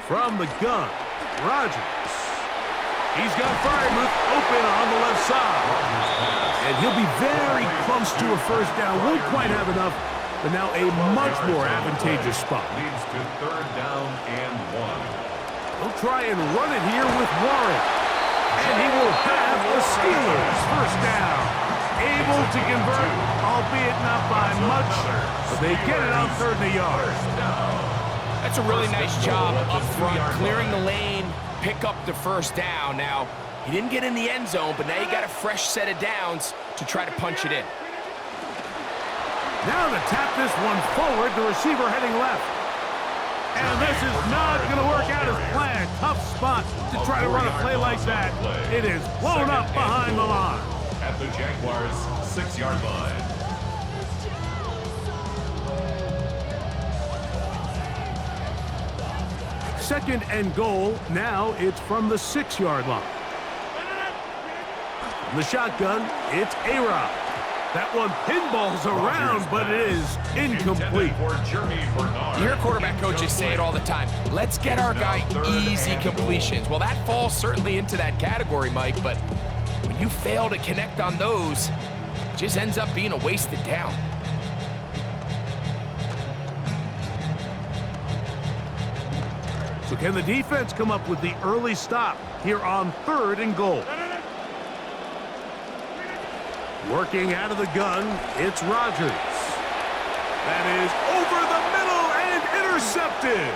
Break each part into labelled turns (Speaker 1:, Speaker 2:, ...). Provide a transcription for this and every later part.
Speaker 1: From the gun, Rodgers. He's got Freiermuth open on the left side. And he'll be very close to a first down. Won't quite have enough, but now a much more advantageous spot.
Speaker 2: Leads to 3rd down and 1.
Speaker 1: He'll try and run it here with Warren. And he will have the Steelers first down. Able to convert, albeit not by much, but they get it on 3rd and a yard.
Speaker 3: That's a really nice job up front, clearing the lane, pick up the first down. Now, he didn't get in the end zone, but now you got a fresh set of downs to try to punch it in.
Speaker 1: Now to tap this one forward, the receiver heading left. And this is not going to work out as planned. Tough spot to try to run a play like that. It is blown up behind the line.
Speaker 2: At the Jaguars' 6-yard line.
Speaker 1: Second and goal. Now it's from the 6-yard line. From the shotgun, it's A-Rod. That one pinballs around, but it is incomplete.
Speaker 3: You hear quarterback coaches say it all the time. Let's get our guy easy completions. Well, that falls certainly into that category, Mike, but when you fail to connect on those, it just ends up being a wasted down.
Speaker 1: So can the defense come up with the early stop here on 3rd and goal? Working out of the gun, it's Rodgers. That is over the middle and intercepted.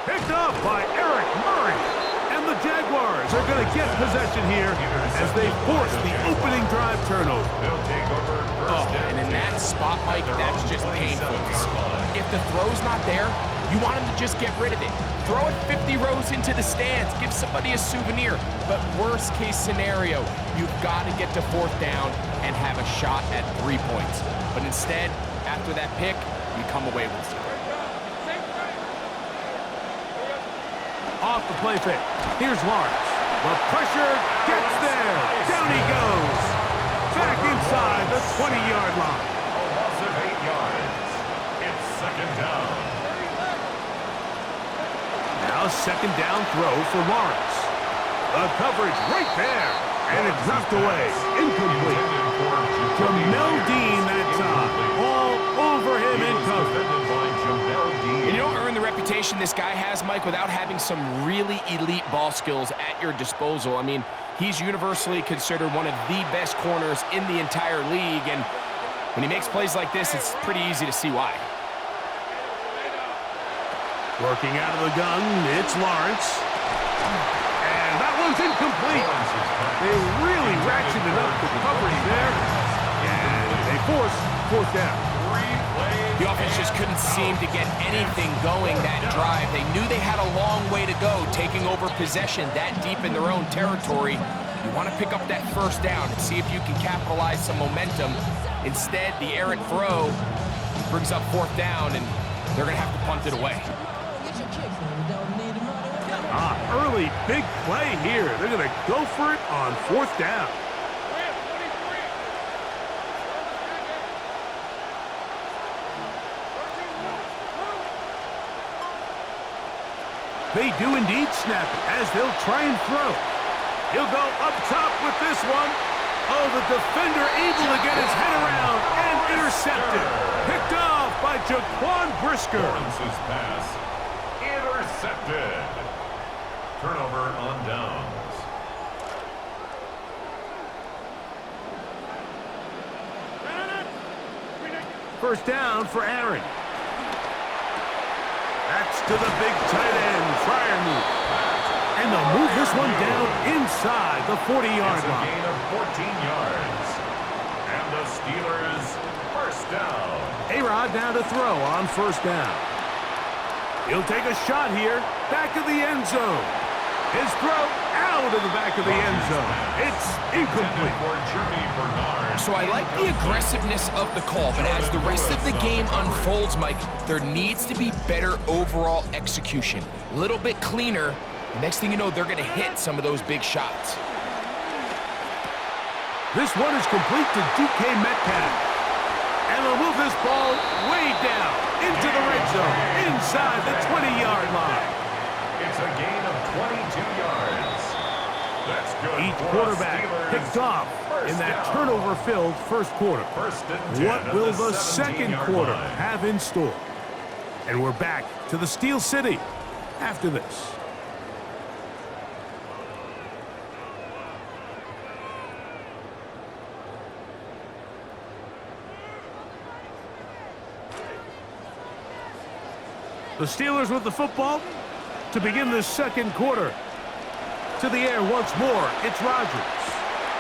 Speaker 1: Picked up by Eric Murray. And the Jaguars are going to get possession here as they force the opening drive turnover.
Speaker 3: Oh, and in that spot, Mike, that's just painful. If the throw's not there, you want him to just get rid of it. Throw it 50 rows into the stands. Give somebody a souvenir. But worst case scenario, you've got to get to 4th down and have a shot at 3 points. But instead, after that pick, you come away with something.
Speaker 1: Off the play fake. Here's Lawrence. The pressure gets there. Down he goes. Back inside the 20-yard line.
Speaker 2: A loss of 8 yards. It's 2nd down.
Speaker 1: Now 2nd down throw for Lawrence. The coverage right there. And it's knocked away. Incomplete. Jamel Dean that time. All over him in coverage.
Speaker 3: You don't earn the reputation this guy has, Mike, without having some really elite ball skills at your disposal. I mean, he's universally considered one of the best corners in the entire league, and when he makes plays like this, it's pretty easy to see why.
Speaker 1: Working out of the gun, it's Lawrence. And that one's incomplete. They really ratcheted up the coverage there, and they force 4th down.
Speaker 3: The offense just couldn't seem to get anything going that drive. They knew they had a long way to go, taking over possession that deep in their own territory. You want to pick up that 1st down and see if you can capitalize some momentum. Instead, the errant throw brings up 4th down, and they're going to have to punt it away.
Speaker 1: Early big play here. They're going to go for it on 4th down. They do indeed snap it as they'll try and throw. He'll go up top with this one. Oh, the defender able to get his head around and intercepted. Picked off by Jaquan Brisker.
Speaker 2: Lawrence's pass intercepted. Turnover on downs.
Speaker 1: First down for Aaron. That's to the big tight end, Freiermuth. And they'll move this one down inside the 40-yard line.
Speaker 2: Gain of 14 yards. And the Steelers first down.
Speaker 1: A-Rod now to throw on 1st down. He'll take a shot here, back of the end zone. His throw out of the back of the end zone. It's incomplete.
Speaker 3: So I like the aggressiveness of the call, but as the rest of the game unfolds, Mike, there needs to be better overall execution. A little bit cleaner. The next thing you know, they're going to hit some of those big shots.
Speaker 1: This one is complete to DK Metcalf. And they'll move this ball way down into the red zone, inside the 20-yard line.
Speaker 2: It's a
Speaker 1: quarterback picked off in that turnover-filled first quarter. What will the second quarter have in store? And we're back to the Steel City after this. The Steelers with the football to begin the second quarter. To the air once more, it's Rodgers,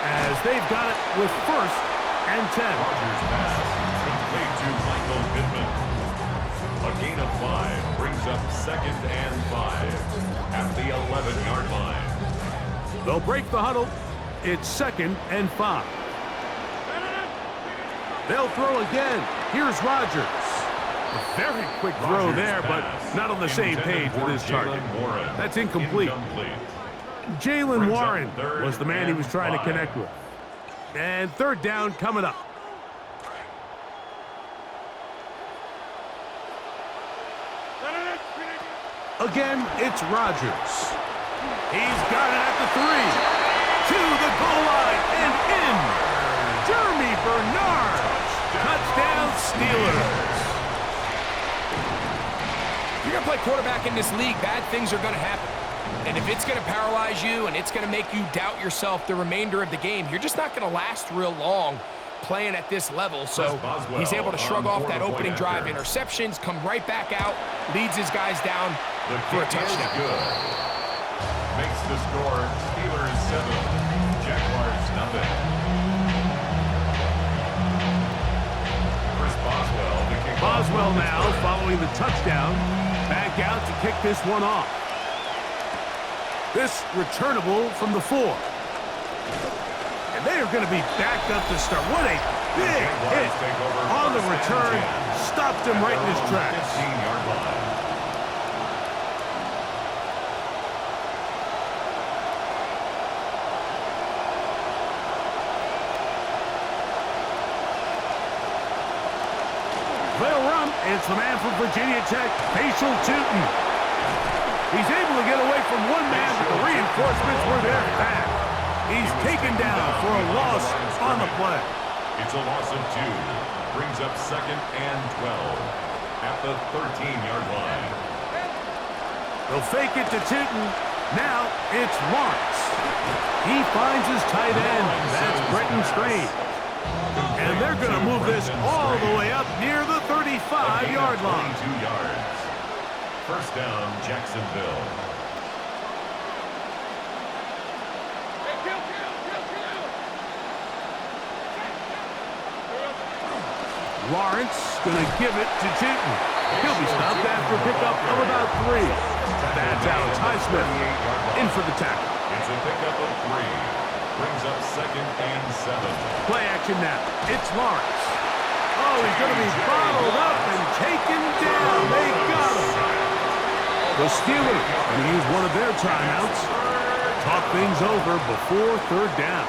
Speaker 1: as they've got it with first and 10.
Speaker 2: Rodgers pass, complete to Michael Pittman. A gain of 5 brings up second and 5 at the 11-yard line.
Speaker 1: They'll break the huddle. It's second and 5. They'll throw again. Here's Rodgers. A very quick throw there, but not on the same page with his target. That's incomplete. Jaylen Warren was the man he was trying to connect with. And third down coming up. Again, it's Rodgers. He's got it at the 3. To the goal line and in. Jeremy Bernard. Touchdown Steelers.
Speaker 3: If you're going to play quarterback in this league, bad things are going to happen. And if it's going to paralyze you and it's going to make you doubt yourself the remainder of the game, you're just not going to last real long playing at this level. So he's able to shrug off that opening drive. Interceptions, come right back out, leads his guys down for a touchdown.
Speaker 2: Makes the score Steelers 7, Jaguars nothing.
Speaker 1: Boswell now following the touchdown. Back out to kick this one off. This returnable from the 4. And they are going to be backed up to start. What a big hit on the return. Stopped him right in his tracks.
Speaker 2: 15-yard line.
Speaker 1: They'll run. It's the man from Virginia Tech, Facial Tootin. He's able to get away from one man, but the reinforcements were there fast. He's taken down for a loss on the play.
Speaker 2: It's a loss of 2. Brings up second and 12 at the 13-yard line.
Speaker 1: They'll fake it to Tootin. Now it's Lawrence. He finds his tight end. That's Brenton Strange. And they're going to move this all the way up near the 35-yard line.
Speaker 2: 22 yards. First down, Jacksonville.
Speaker 1: Lawrence going to give it to Tootin. He'll be stopped after a pickup of about 3. That's Alex Highsmith in for the tackle.
Speaker 2: It's a pickup of 3. Brings up second and 7.
Speaker 1: Play action now. It's Lawrence. Oh, he's going to be bottled up and taken down. They got him. The Steelers going to use one of their timeouts. Talk things over before third down.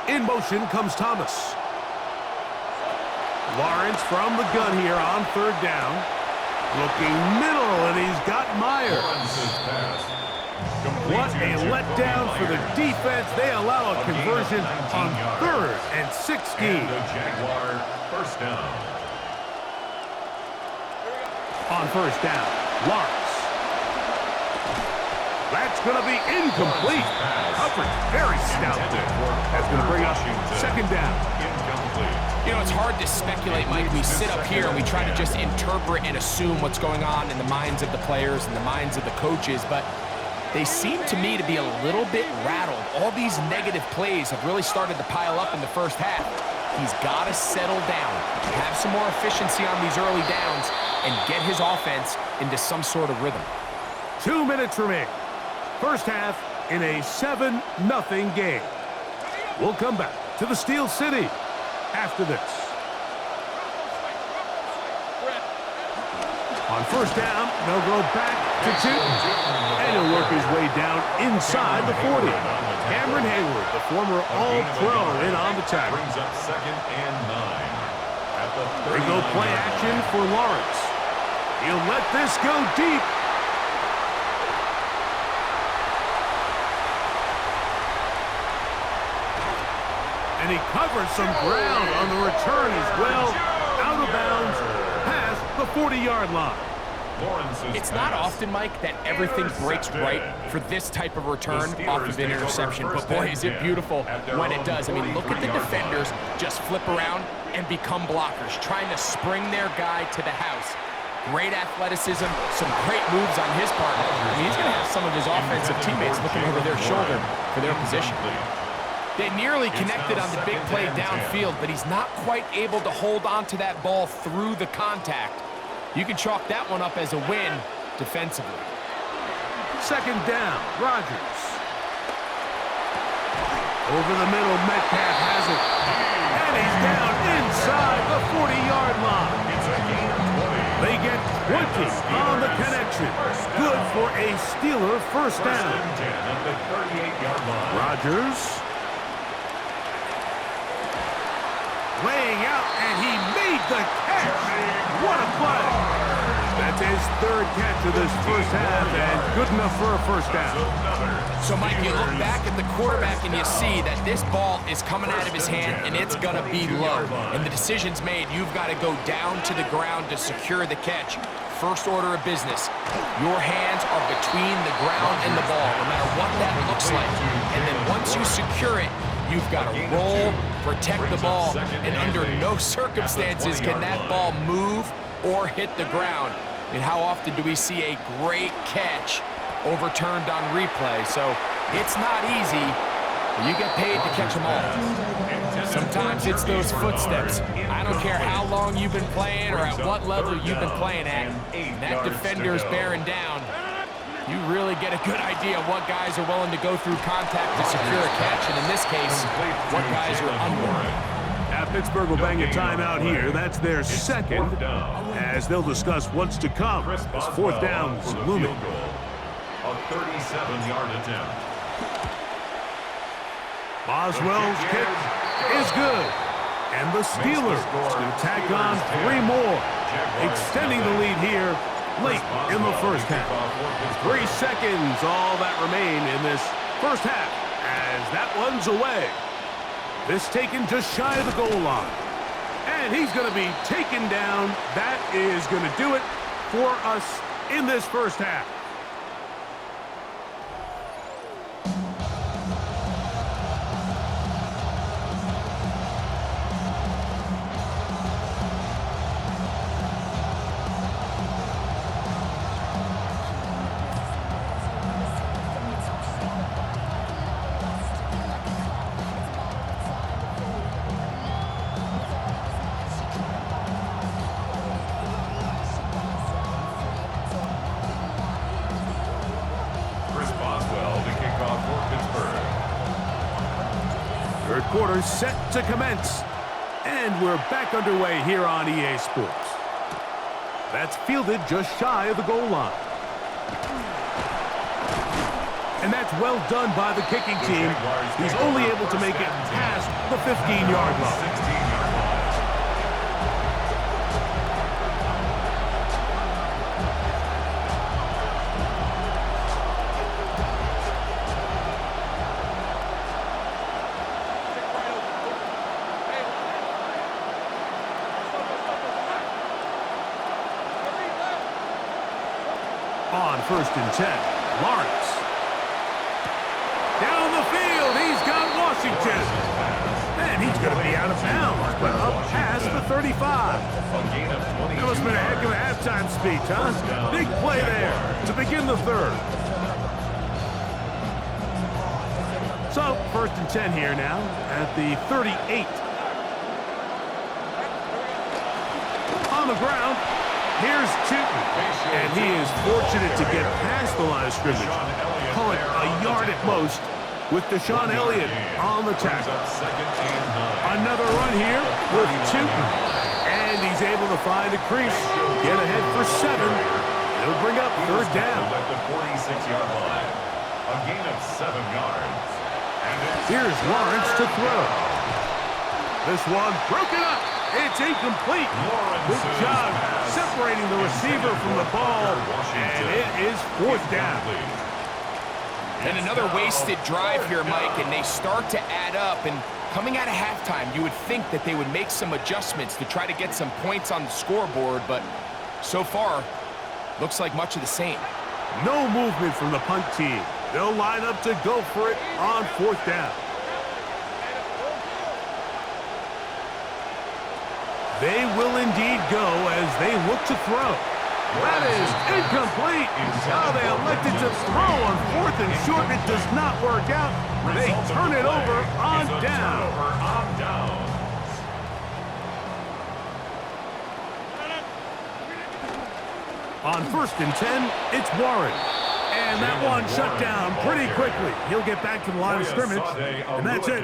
Speaker 1: In motion comes Thomas. Lawrence from the gun here on third down. Looking middle, and he's got Myers. What a letdown for the defense. They allow a conversion on 3rd and 16.
Speaker 2: And the Jaguar first down.
Speaker 1: On first down, Lawrence. That's going to be incomplete. Coverage very stout there. That's going to bring up second down.
Speaker 2: Incomplete.
Speaker 3: You know, it's hard to speculate, Mike. We sit up here and we try to just interpret and assume what's going on in the minds of the players and the minds of the coaches, but they seem to me to be a little bit rattled. All these negative plays have really started to pile up in the first half. He's got to settle down, have some more efficiency on these early downs, and get his offense into some sort of rhythm.
Speaker 1: 2 minutes remaining. First half in a 7-0 game. We'll come back to the Steel City after this. On first down, they'll go back to Tootin. And he'll work his way down inside the 40. Cameron Hayward, the former All-Pro, in on the tackle.
Speaker 2: Brings up second and 9 at the
Speaker 1: They go play action for Lawrence. He'll let this go deep. And he covers some ground on the return as well. Out of bounds, past the 40-yard line.
Speaker 3: It's not often, Mike, that everything breaks right for this type of return off of an interception. But boy, is it beautiful when it does. I mean, look at the defenders just flip around and become blockers, trying to spring their guy to the house. Great athleticism, some great moves on his part. I mean, he's going to have some of his offensive teammates looking over their shoulder for their position. They nearly connected on the big play downfield, but he's not quite able to hold on to that ball through the contact. You can chalk that one up as a win defensively.
Speaker 1: Second down, Rodgers. Over the middle, Metcalf has it. And he's down inside the 40-yard line. They get 20 on the connection. Good for a Steeler first down. Rodgers. Laying out, and he made the catch. What a play. That's his third catch of this first half, and good enough for a first down.
Speaker 3: So, Mike, you look back at the quarterback and you see that this ball is coming out of his hand and it's going to be low. And the decision's made. You've got to go down to the ground to secure the catch. First order of business. Your hands are between the ground and the ball, no matter what that looks like. And then once you secure it, you've got to roll, protect the ball, and under no circumstances can that ball move or hit the ground. And how often do we see a great catch overturned on replay? So it's not easy, but you get paid to catch them all. Sometimes it's those footsteps. I don't care how long you've been playing or at what level you've been playing at. When that defender is bearing down, you really get a good idea of what guys are willing to go through contact to secure a catch, and in this case, what guys are unwilling.
Speaker 1: Now Pittsburgh will bang a timeout here. That's their second, as they'll discuss what's to come as fourth down is looming.
Speaker 2: A 37-yard attempt.
Speaker 1: Boswell's kick is good. And the Steelers going to tack on 3 more, extending the lead here late in the first half. 3 seconds, all that remain in this first half, as that one's away. This taken just shy of the goal line. And he's going to be taken down. That is going to do it for us in this first half. Third quarter set to commence. And we're back underway here on EA Sports. That's fielded just shy of the goal line. And that's well done by the kicking team. He's only able to make it past the 15-yard line. On 1st and 10, Lawrence. Down the field, he's got Washington. And he's going to be out of bounds, but up past the 35. That must have been a heck of a halftime speech, huh? Big play there to begin the third. So, 1st and 10 here now at the 38. On the ground. Here's Tootin, and he is fortunate to get past the line of scrimmage. Call it a yard at most with Deshaun Elliott on the tackle. Another run here with Tootin, and he's able to find a crease, get ahead for 7. He'll bring up 3rd down.
Speaker 2: At the 46-yard line, a gain of 7 yards. And
Speaker 1: Here's Lawrence to throw. This one broken up, It's incomplete. Good job separating the receiver from the ball, and it is fourth down.
Speaker 3: And another wasted drive here, Mike, and they start to add up. And coming out of halftime, you would think that they would make some adjustments to try to get some points on the scoreboard, but so far, looks like much of the same.
Speaker 1: No movement from the punt team. They'll line up to go for it on fourth down. They will indeed go as they look to throw. That is incomplete. Now they elected to throw on fourth and short. It does not work out. They turn it over on down. On 1st and 10, it's Warren. And that one shut down pretty quickly. He'll get back to the line of scrimmage, and that's it.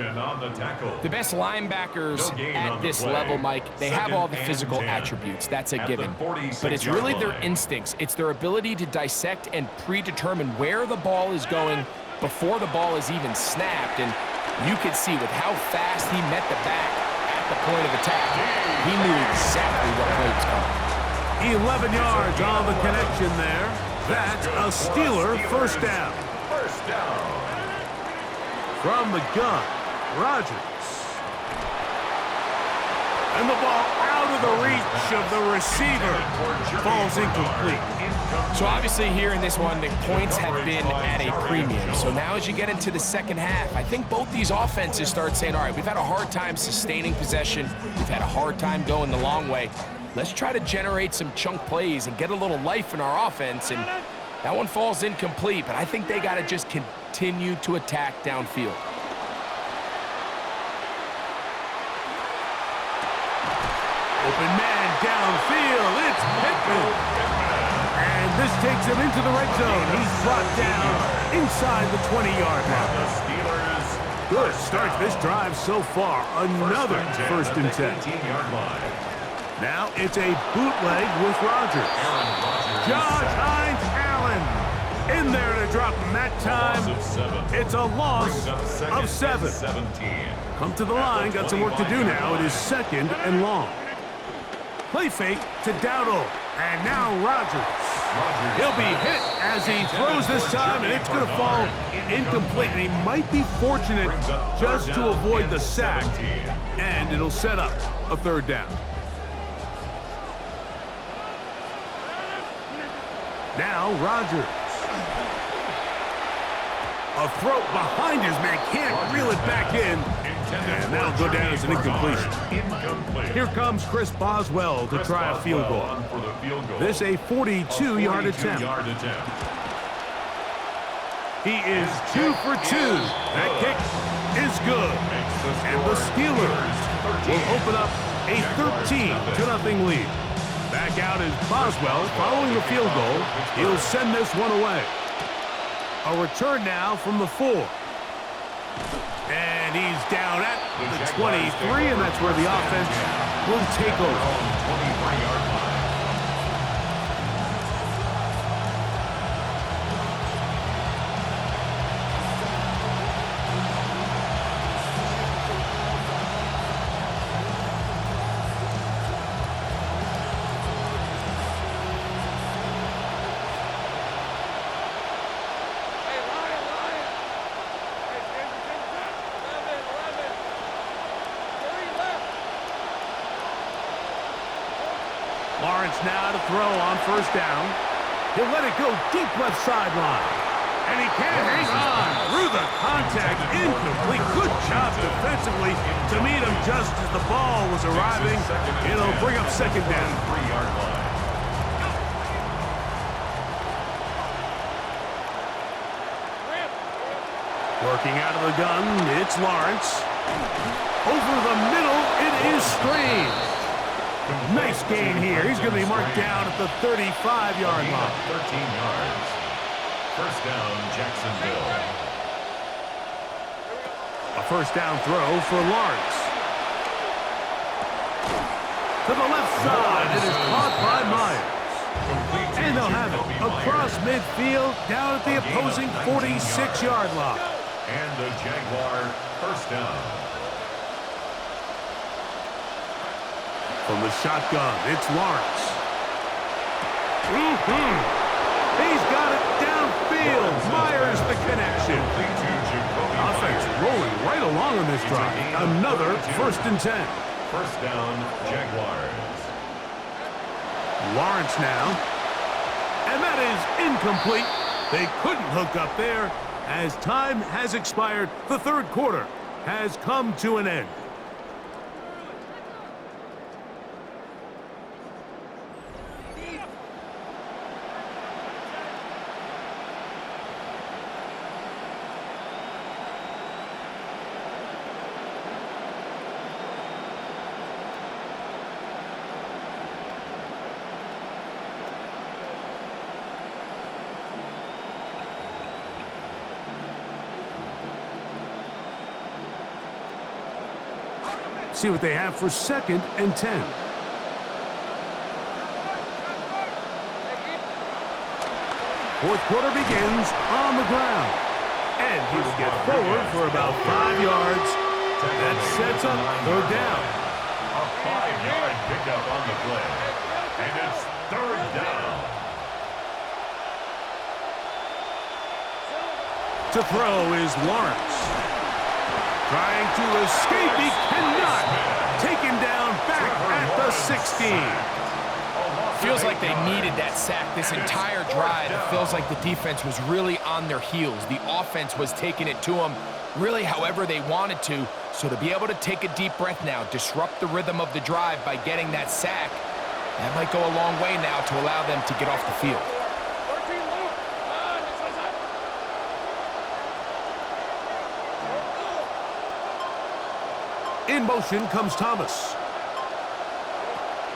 Speaker 3: The best linebackers at this level, Mike, they have all the physical attributes. That's a given. But it's really their instincts. It's their ability to dissect and predetermine where the ball is going before the ball is even snapped. And you could see with how fast he met the back at the point of attack, he knew exactly what play was coming.
Speaker 1: 11 yards on the connection there. That's a Steeler first down. From the gun, Rodgers. And the ball out of the reach of the receiver. Falls incomplete.
Speaker 3: So obviously here in this one, the points have been at a premium. So now as you get into the second half, I think both these offenses start saying, all right, we've had a hard time sustaining possession. We've had a hard time going the long way. Let's try to generate some chunk plays and get a little life in our offense. And that one falls incomplete, but I think they got to just continue to attack downfield.
Speaker 1: Open man downfield. It's Pittman. And this takes him into the red zone. He's brought down inside the 20-yard line. Good start this drive so far. Another 1st and 10. Now it's a bootleg with Rodgers. Josh Hines Allen in there to drop him that time. It's a loss of 7. Come to the line, got some work to do now. It is 2nd and long. Play fake to Dowdle, and now Rodgers. He'll be hit as he throws this time, and it's going to fall incomplete. And he might be fortunate just to avoid the sack, and it'll set up a 3rd down. Now Rodgers. A throw behind his man, can't reel it back in. And that'll go down as an incompletion. Here comes Chris Boswell to try a field goal. This a 42-yard attempt. He is 2 for 2. That kick is good. And the Steelers will open up a 13-0 lead. Back out is Boswell following the field goal. He'll send this one away. A return now from the 4. And he's down at the 23, and that's where the offense will take over. Lawrence now to throw on 1st down. He'll let it go deep left sideline. And he can't hang on through the contact. Incomplete. Good job defensively to meet him just as the ball was arriving. It'll bring up 2nd down. Working out of the gun, it's Lawrence. Over the middle, it is Strange. Nice gain here. He's going to be marked down at the 35-yard line.
Speaker 2: 13 yards. 1st down, Jacksonville.
Speaker 1: A 1st down throw for Lawrence. To the left side. It is caught by Myers. And they'll have it across midfield down at the opposing 46-yard line.
Speaker 2: And the Jaguar 1st down.
Speaker 1: From the shotgun, it's Lawrence. He's got it downfield. Myers the connection. Offense rolling right along on this drive. Another 1st and 10.
Speaker 2: First down, Jaguars.
Speaker 1: Lawrence now. And that is incomplete. They couldn't hook up there. As time has expired, the 3rd quarter has come to an end. See what they have for 2nd and 10. 4th quarter begins on the ground. And he will get forward for about 5 yards. That sets up 3rd down.
Speaker 2: A 5-yard pickup on the play. And it's 3rd down.
Speaker 1: To throw is Lawrence. Trying to escape, he cannot. Taken down back at the 16.
Speaker 3: Feels like they needed that sack this entire drive. It feels like the defense was really on their heels. The offense was taking it to them really however they wanted to. So to be able to take a deep breath now, disrupt the rhythm of the drive by getting that sack, that might go a long way now to allow them to get off the field.
Speaker 1: In motion comes Thomas.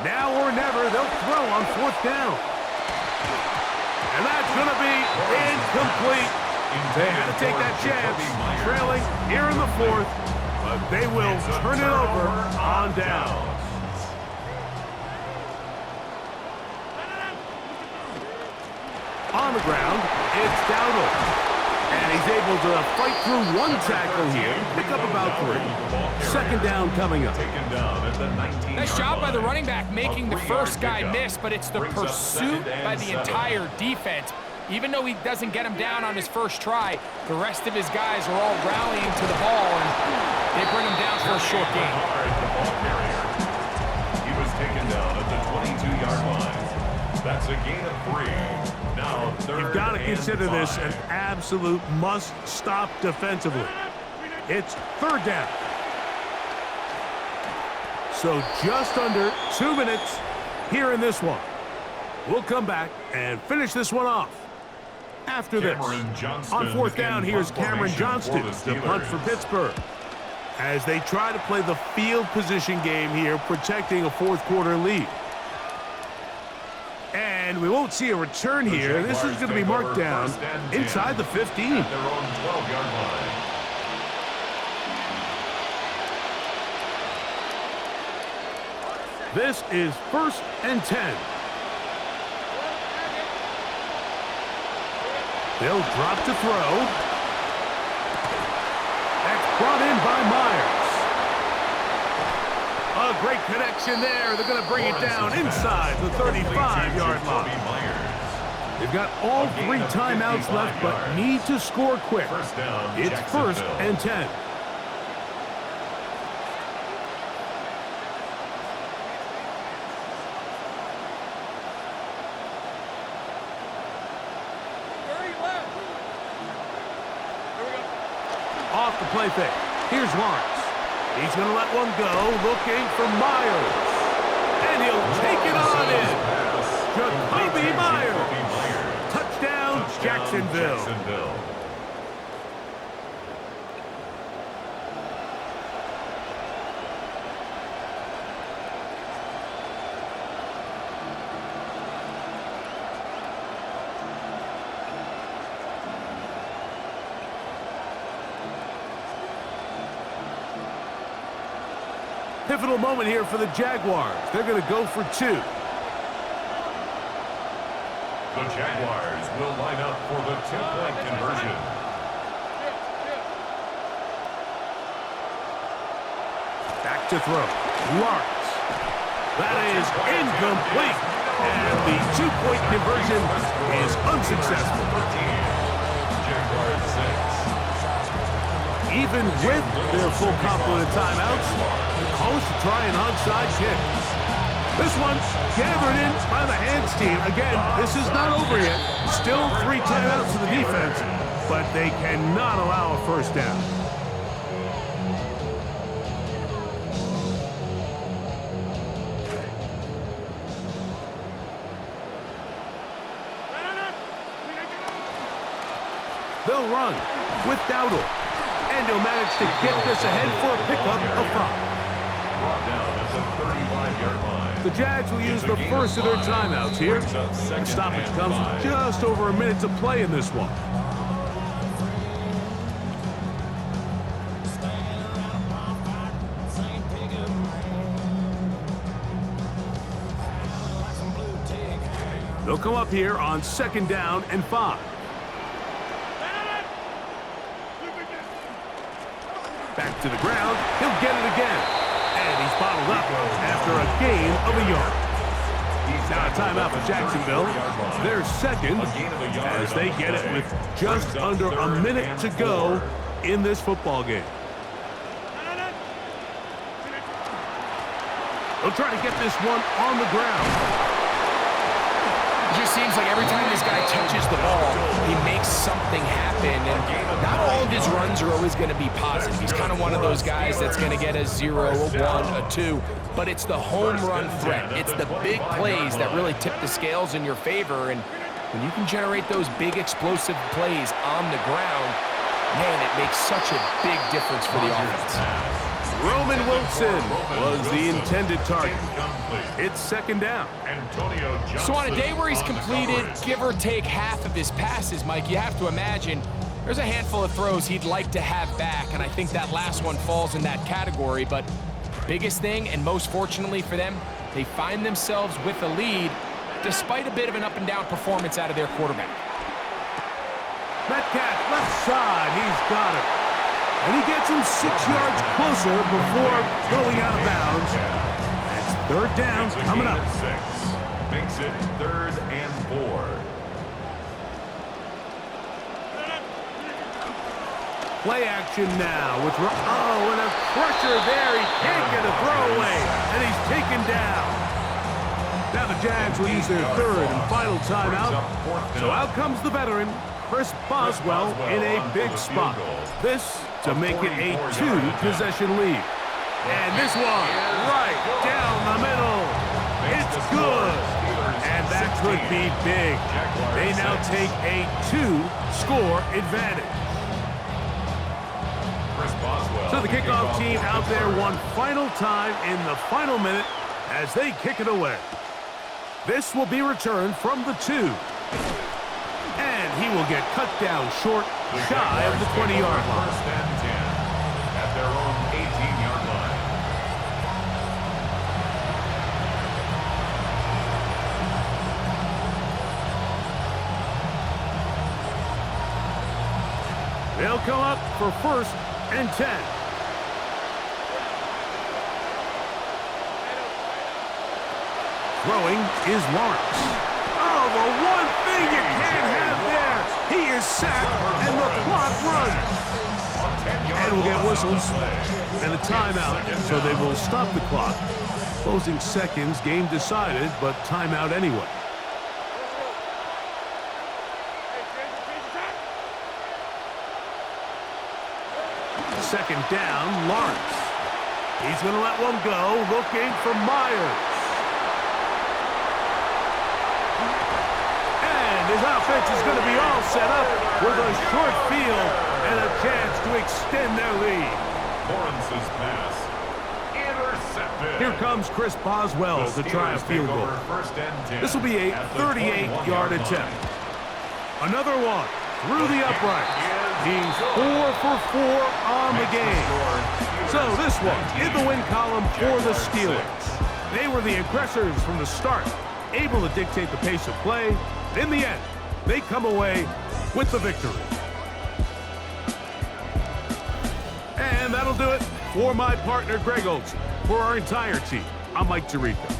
Speaker 1: Now or never, they'll throw on 4th down. And that's going to be incomplete. They had to take that chance, trailing here in the 4th, but they will turn it over on down. On the ground, it's Dowdle. And he's able to fight through 1 tackle here, pick up about 3. 2nd down coming up.
Speaker 3: Nice job by the running back making the first guy miss, but it's the pursuit by the entire defense. Even though he doesn't get him down on his first try, the rest of his guys are all rallying to the ball, and they bring him down for a short gain.
Speaker 2: He was taken down at the 22-yard line. That's a gain of 3. Now,
Speaker 1: you've got to consider this an absolute must-stop defensively. It's 3rd down. So just under 2 minutes here in this one. We'll come back and finish this one off after this. On 4th down, here's Cameron Johnston, the punt for Pittsburgh. As they try to play the field position game here, protecting a 4th quarter lead. And we won't see a return here. This is going to be marked down inside the 15.
Speaker 2: Their own 12-yard line.
Speaker 1: This is 1st and 10. They'll drop to throw. That's brought in by Myers. A great connection there. They're going to bring it down inside the 35-yard line. They've got all 3 timeouts left, but need to score quick. It's 1st and 10. Off the play fake. Here's Lawrence. He's going to let one go, looking for Myers. And he'll take it on in. Jacoby Myers. Touchdown, Jacksonville. Pivotal moment here for the Jaguars. They're going to go for 2.
Speaker 2: The Jaguars will line up for the 2-point conversion.
Speaker 1: Back to throw. Lawrence. That is incomplete. And the two-point conversion is unsuccessful.
Speaker 2: Jaguars 6.
Speaker 1: Even with their full complement of timeouts, the calls to try an onside kick. This one gathered in by the hands team. Again, this is not over yet. Still 3 timeouts to the defense, but they cannot allow a first down. They'll run with Dowdle. And he'll manage to get this ahead for a pickup of 5.
Speaker 2: Brought down at the 35-yard line.
Speaker 1: The Jags will use the first of their timeouts here. The stoppage comes with just over a minute to play in this one. They'll come up here on 2nd down and 5. Back to the ground. He'll get it again. And he's bottled up after a gain of a yard. Now a timeout for Jacksonville. Their second as they get it with just under a minute to go in this football game. They'll try to get this one on the ground.
Speaker 3: It just seems like every time this guy touches the ball, he makes something happen. And not all of his runs are always going to be positive. He's kind of one of those guys that's going to get a 0, a 1, a 2. But it's the home run threat. It's the big plays that really tip the scales in your favor. And when you can generate those big explosive plays on the ground, man, it makes such a big difference for the offense.
Speaker 1: Roman Wilson was the intended target. It's 2nd down.
Speaker 3: So on a day where he's completed, give or take half of his passes, Mike, you have to imagine there's a handful of throws he'd like to have back, and I think that last one falls in that category. But biggest thing, and most fortunately for them, they find themselves with a lead despite a bit of an up-and-down performance out of their quarterback.
Speaker 1: Metcalf left side. He's got it. And he gets him 6 yards closer before going out of bounds. That's 3rd down coming up.
Speaker 2: Makes it 3rd and 4.
Speaker 1: Play action now with and a pressure there. He can't get a throwaway, and he's taken down. Now the Jags will use their 3rd and final timeout. So out comes the veteran, Chris Boswell, in a big spot. This to make it a 2-possession lead. And this one right down the middle. It's good. And that could be big. They now take a 2-score advantage. So the kickoff team out there one final time in the final minute as they kick it away. This will be returned from the 2. And he will get cut down short, shy of the 20-yard line.
Speaker 2: 1st and 10 at their own 18-yard line.
Speaker 1: They'll come up for 1st and 10. Throwing is Lawrence. Oh, the one thing you can't have there. He is sacked, and the clock runs. And we'll get whistles and a timeout, so they will stop the clock. Closing seconds, game decided, but timeout anyway. Second down, Lawrence. He's going to let one go, looking for Myers. And his offense is going to be all set up with a short field and a chance to extend their lead.
Speaker 2: Lawrence's pass intercepted.
Speaker 1: Here comes Chris Boswell to try a field goal. This will be a 38-yard attempt. Another one through the upright. He's 4 for 4 on the game. So this one in the win column for the Steelers. They were the aggressors from the start, able to dictate the pace of play. In the end, they come away with the victory. And that'll do it for my partner, Greg Olson. For our entire team, I'm Mike Tirico.